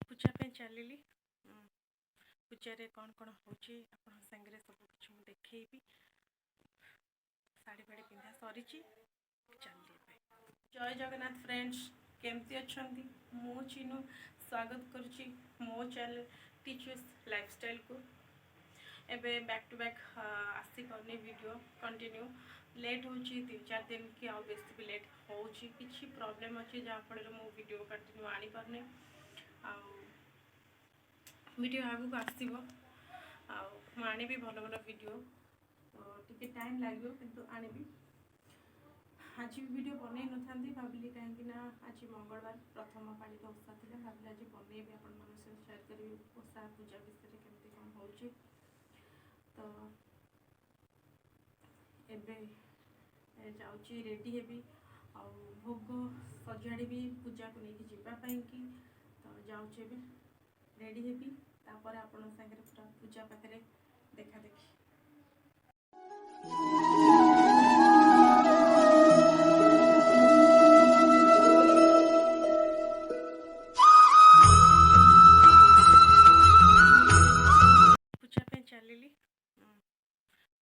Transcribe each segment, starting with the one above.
पूजा पे चलिली पूजा कौन कौन होची आपण संगे सब कुछ मु देखैबी। साड़ी फाड़ी पिंधा सरी चलिए। जय जगन्नाथ फ्रेंड्स, केमती अच्छी मु चिनू स्वागत करुच्ची मो चैनल टीचर्स लाइफस्टाइल को। एबे बैक टू बैक आसी पानी वीडियो कंटिन्यू लेट हो 3-4 दिन कि आउ बेस भी लेट हो किसी प्रॉब्लम अच्छी जहाँफल मो वीडियो कंटिन्यू आनी पारनी वीडियो आगू आसो आनी भल भल वीडियो टिके टाइम लगे किंतु आनी आज वीडियो बन न था भाविली कहीं आज मंगलवार प्रथम पालित ओषा थी भाविली आज बनईबी आपण शेयर करी ओषा पूजा विषय केमती कौन हो तो एबे जाऊँगी रेडी हेबी आ भोग सजाड़ी पूजा को लेकिन जीवाई कि तो जाऊँचे रेडी हेबी तापर आपण सागर पूरा पूजा पाखे देखा देखी।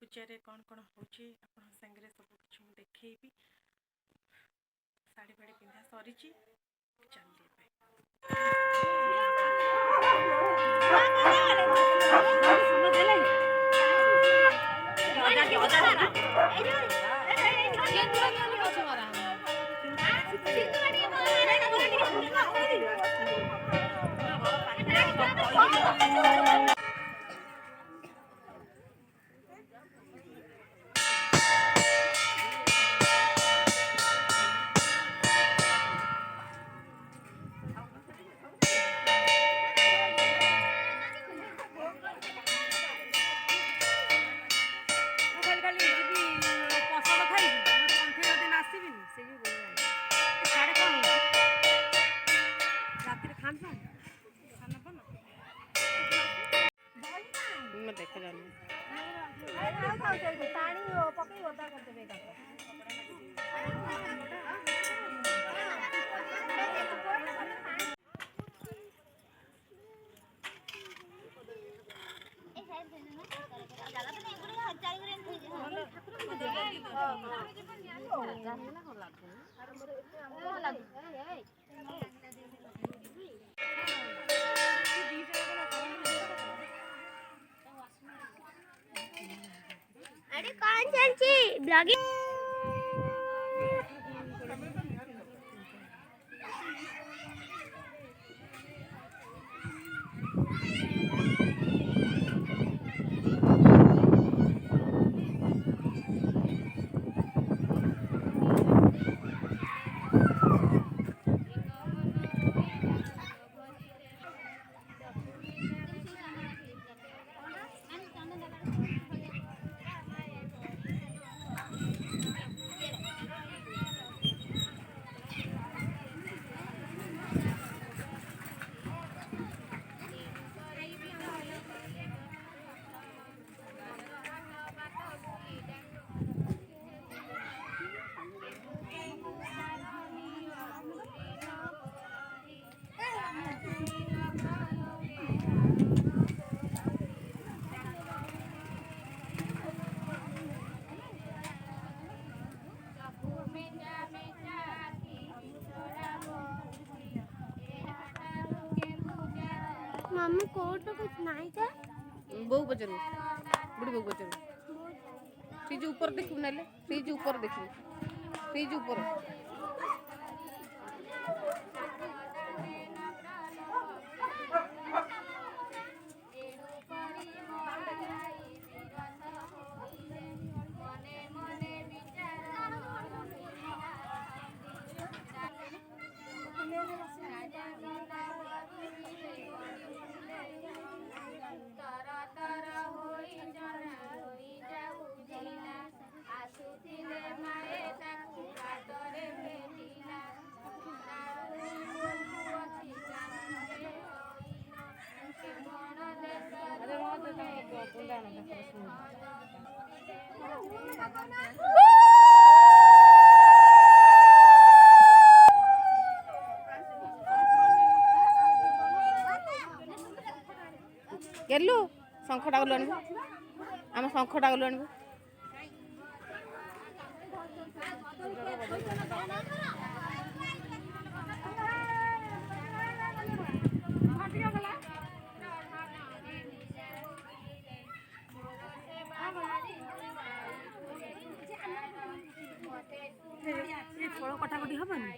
पूजा कौन कौन होची आपण संगे सब कुछ मु देखैबी। साड़ी फाड़ी पिंधा सरी चलिए। देखा जानी अरे कौन चलची ब्लॉगिंग मम्मी कोट कुछ नहीं था बो पचरू बुढ़ी बो पचरू फ्रिज ऊपर देखू ना फ्रिज ऊपर देखू फ्रिज ऊपर ଶଙ୍ଖଟା ଗଲୁ ଆଣିବୁ ଆମ ଶଙ୍ଖଟା ଗଲୁ ଆଣିବୁ ଫଳ କଟାକଟି ହବନି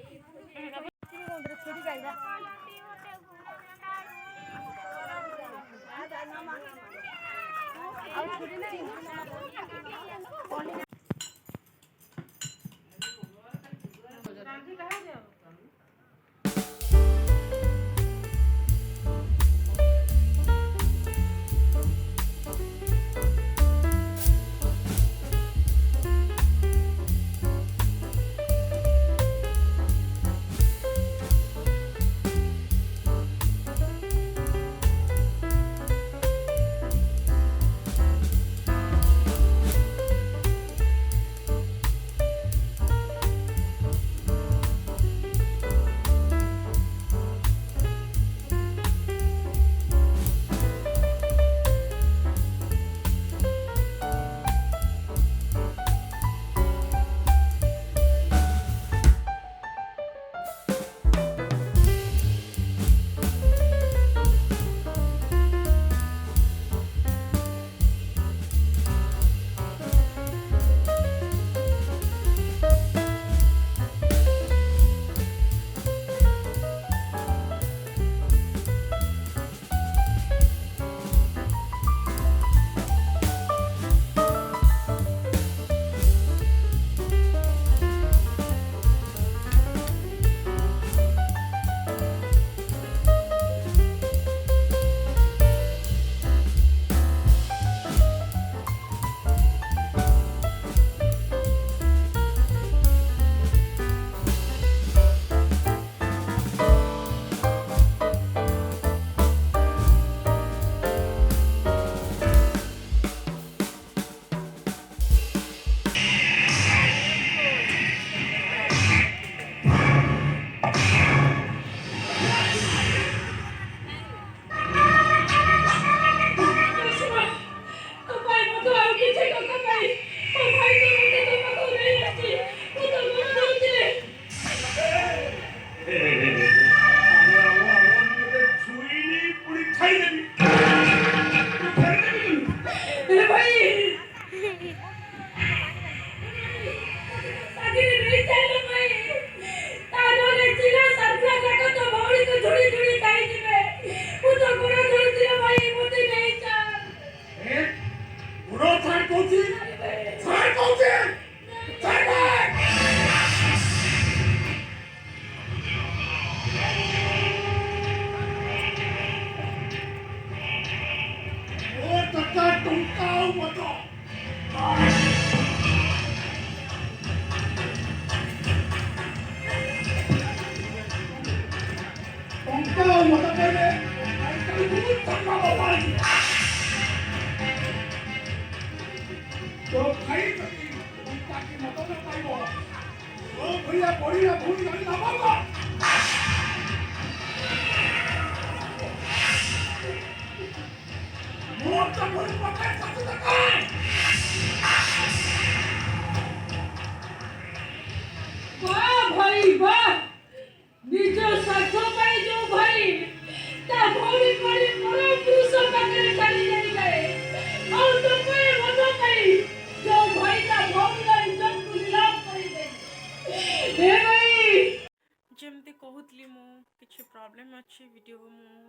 ଯେମିତି କହୁଥିଲି ମୁଁ କିଛି ପ୍ରୋବ୍ଲେମ୍ ଅଛି ଭିଡ଼ିଓ ମୁଁ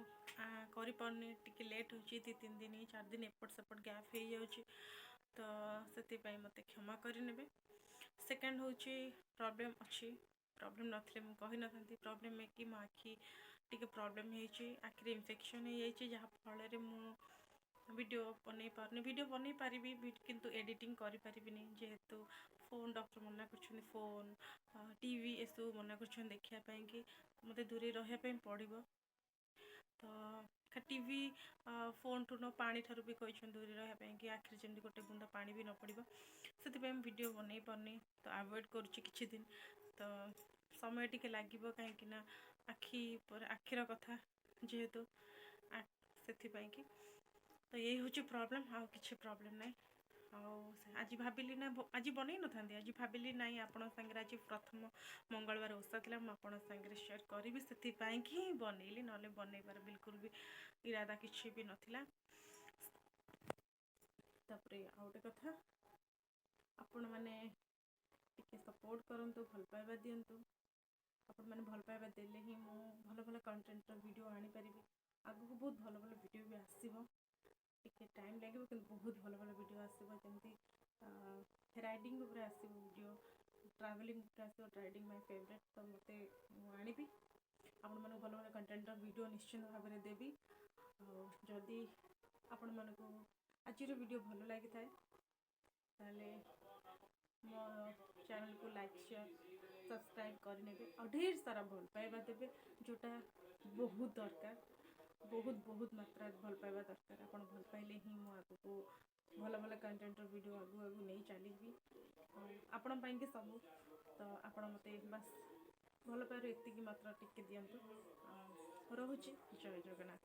କରିପାରୁନି ଟିକେ ଲେଟ୍ ହେଉଛି 2-3 ଦିନ 4 ଦିନ ଏପଟ ସେପଟ ଗ୍ୟାପ୍ ହେଇଯାଉଛି ତ ସେଥିପାଇଁ ମୋତେ କ୍ଷମା କରିନେବେ। ସେକେଣ୍ଡ ହେଉଛି ପ୍ରୋବ୍ଲେମ୍ ଅଛି ପ୍ରୋବ୍ଲେମ୍ ନଥିଲେ ମୁଁ କହିନଥାନ୍ତି ପ୍ରୋବ୍ଲେମ୍ କି ମୋ ଆଖି ଟିକେ ପ୍ରୋବ୍ଲେମ୍ ହେଇଛି ଆଖିରେ ଇନଫେକ୍ସନ୍ ହେଇଯାଇଛି ଯାହା ଫଳରେ ମୁଁ ଭିଡ଼ିଓ ବନେଇ ପାରିବି କିନ୍ତୁ ଏଡ଼ିଟିଂ କରିପାରିବିନି ଯେହେତୁ ଫୋନ୍ ଡକ୍ଟର ମନା କରୁଛନ୍ତି ଫୋନ୍ ଟିଭି ଏସବୁ ମନା କରୁଛନ୍ତି ଦେଖିବା ପାଇଁକି ମୋତେ ଦୂରେଇ ରହିବା ପାଇଁ ପଡ଼ିବ ତ ଟିଭି ଫୋନ୍ଠୁ ପାଣି ଠାରୁ ବି କହିଛନ୍ତି ଦୂରେଇ ରହିବା ପାଇଁକି ଆଖିରେ ଯେମିତି ଗୋଟେ ବୁନ୍ଦା ପାଣି ବି ନ ପଡ଼ିବ ସେଥିପାଇଁ ମୁଁ ଭିଡ଼ିଓ ବନେଇ ପାରୁନି ତ ଆଭଏଡ଼୍ କରୁଛି କିଛି ଦିନ ତ ସମୟ ଟିକେ ଲାଗିବ କାହିଁକି ନା ଆଖି ପରେ ଆଖିର କଥା ଯେହେତୁ ସେଥିପାଇଁକି तो ये हूँ प्रोब्लेम आउ किसी प्रोब्लेम ना आज भाविली ना आज बनई न था आज भाविली ना आपण सागर आज प्रथम मंगलवार ओषा था मुझे सागर शेयर करी से बनईली ना बनईबार बिल्कुल भी इरादा किसी भी नाला तापर आउ गए कथा आपण मैंने टिके सपोर्ट करंतु भल पाइबा दिंतु आपण मैंने भल पाइबा देले ही मु भल भल कंटेंट वीडियो आनी पारिबी आगु बहुत भल भल वीडियो भी आसीबो टिके टाइम लगे कि बहुत भल भल वीडियो आसीबो जमती राइडिंग ऊपर आसीबो वीडियो ट्रैवलिंग ऊपर आसीबो राइडिंग माय फेवरेट तो मते आनिबी आपण माने भल भल कंटेंट वीडियो निश्चित भाव में देबी जदि आपण मानको आज वीडियो भल लगी थाए ताले मो चैनल को लाइक शेयर सब्सक्राइब करने और ढेर सारा भल पाइबा देवे जोटा बहुत दरकार बहुत बहुत मात्रा भल पाइबा दरकार आपन भल पाइले ही मो आगु को भल भल कंटेंट वीडियो आगु आगु नहीं चली आपण पाइन के सब तो आपण मते बस भल पाइबा एतिकी मात्रा टिके दियंतु रहुची जय जगन्नाथ।